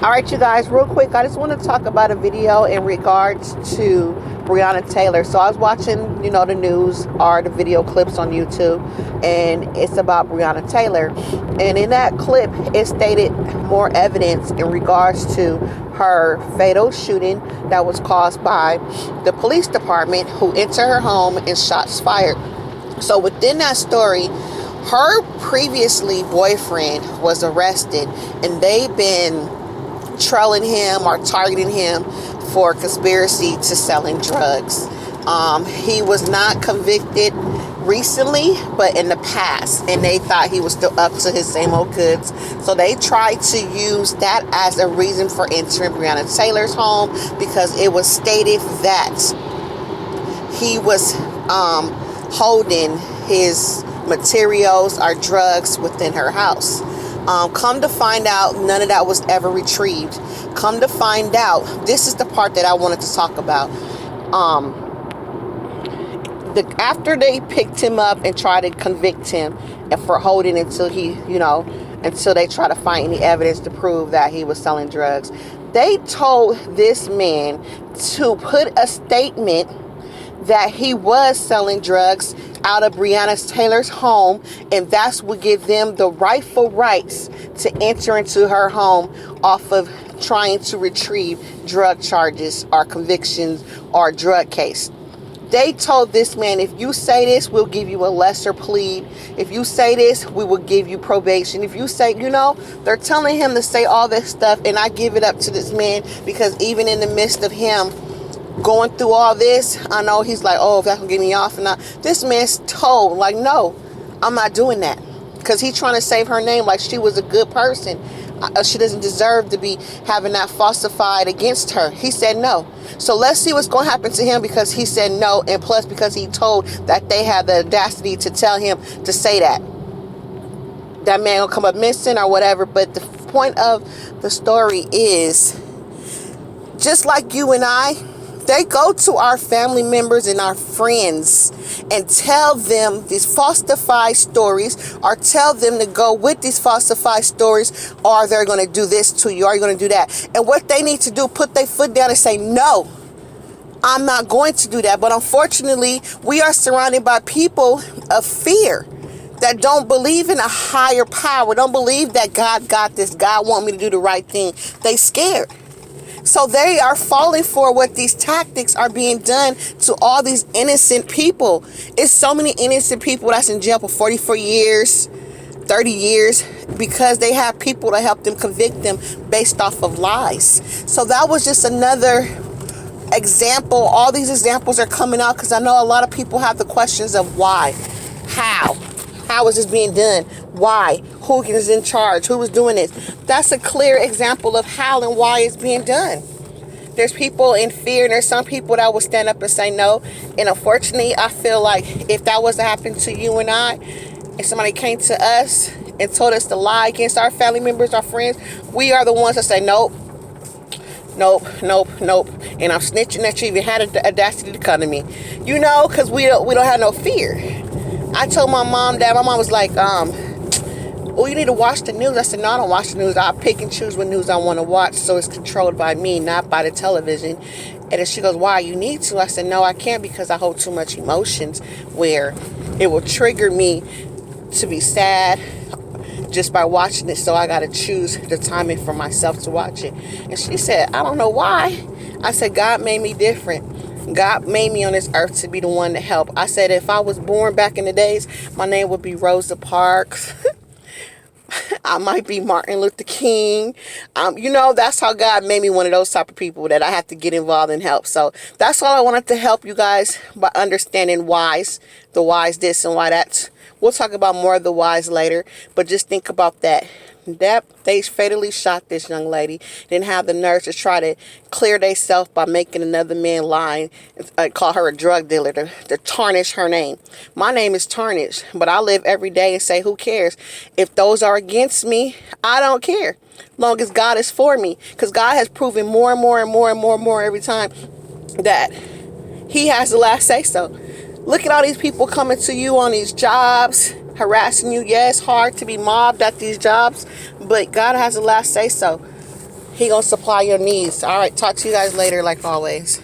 All right, you guys, real quick, I just want to talk about a video in regards to Brianna Taylor. So I was watching, the news or the video clips on YouTube, and it's about Brianna Taylor. And in that clip, it stated more evidence in regards to her fatal shooting that was caused by the police department who entered her home and shots fired. So within that story, her previously boyfriend was arrested, and they've been trailing him or targeting him for conspiracy to selling drugs. He was not convicted recently, but in the past, and they thought he was still up to his same old goods. So they tried to use that as a reason for entering Brianna Taylor's home, because it was stated that he was holding his materials or drugs within her house. Come to find out, none of that was ever retrieved. Come to find out, this is the part that I wanted to talk about. After they picked him up and tried to convict him and for holding until until they try to find any evidence to prove that he was selling drugs, they told this man to put a statement that he was selling drugs out of Brianna Taylor's home, and that's what give them the rightful rights to enter into her home off of trying to retrieve drug charges or convictions or drug case. They told this man, if you say this, we'll give you a lesser plea. If you say this, we will give you probation. If you say, they're telling him to say all this stuff, and I give it up to this man, because even in the midst of him going through all this, I know he's like, oh, if that can get me off. And this man's told, like, no, I'm not doing that, because he's trying to save her name like she was a good person. She doesn't deserve to be having that falsified against her. He said no. So let's see what's going to happen to him, because he said no, and plus because he told that they had the audacity to tell him to say that man will come up missing or whatever. But the point of the story is, just like you and I, they go to our family members and our friends and tell them these falsified stories, or tell them to go with these falsified stories, or they're going to do this to you, or you're going to do that. And what they need to do, put their foot down and say, no, I'm not going to do that. But unfortunately, we are surrounded by people of fear that don't believe in a higher power, don't believe that God got this, God want me to do the right thing. They scared. So they are falling for what these tactics are being done to all these innocent people. It's so many innocent people that's in jail for 44 years, 30 years, because they have people to help them convict them based off of lies. So that was just another example. All these examples are coming out because I know a lot of people have the questions of why, how is this being done? Why? Who is in charge? Who is doing this? That's a clear example of how and why it's being done. There's people in fear, and there's some people that will stand up and say no. And unfortunately, I feel like if that was to happen to you and I, if somebody came to us and told us to lie against our family members, our friends, we are the ones that say nope. Nope. And I'm snitching that you even had the audacity to come to me. Because we don't have no fear. I told my mom that. My mom was like, oh, you need to watch the news. I said, no, I don't watch the news. I pick and choose what news I want to watch, so it's controlled by me, not by the television. And then she goes, why? You need to? I said, no, I can't, because I hold too much emotions where it will trigger me to be sad just by watching it. So I got to choose the timing for myself to watch it. And she said, I don't know why. I said, God made me different. God made me on this earth to be the one to help. I said, if I was born back in the days, my name would be Rosa Parks. I might be Martin Luther King. That's how God made me one of those type of people that I have to get involved and help. So that's all I wanted to help you guys by understanding whys, the whys this and why that. We'll talk about more of the whys later, but just think about that. That they fatally shot this young lady, didn't have the nerve to try to clear themselves by making another man lie, call her a drug dealer, to tarnish her name. My name is tarnished, but I live every day and say, who cares? If those are against me, I don't care, long as God is for me, because God has proven more and more every time that he has the last say so. Look at all these people coming to you on these jobs, harassing you. Yeah, it's hard to be mobbed at these jobs, but God has the last say so. He gonna supply your needs. All right, talk to you guys later like always.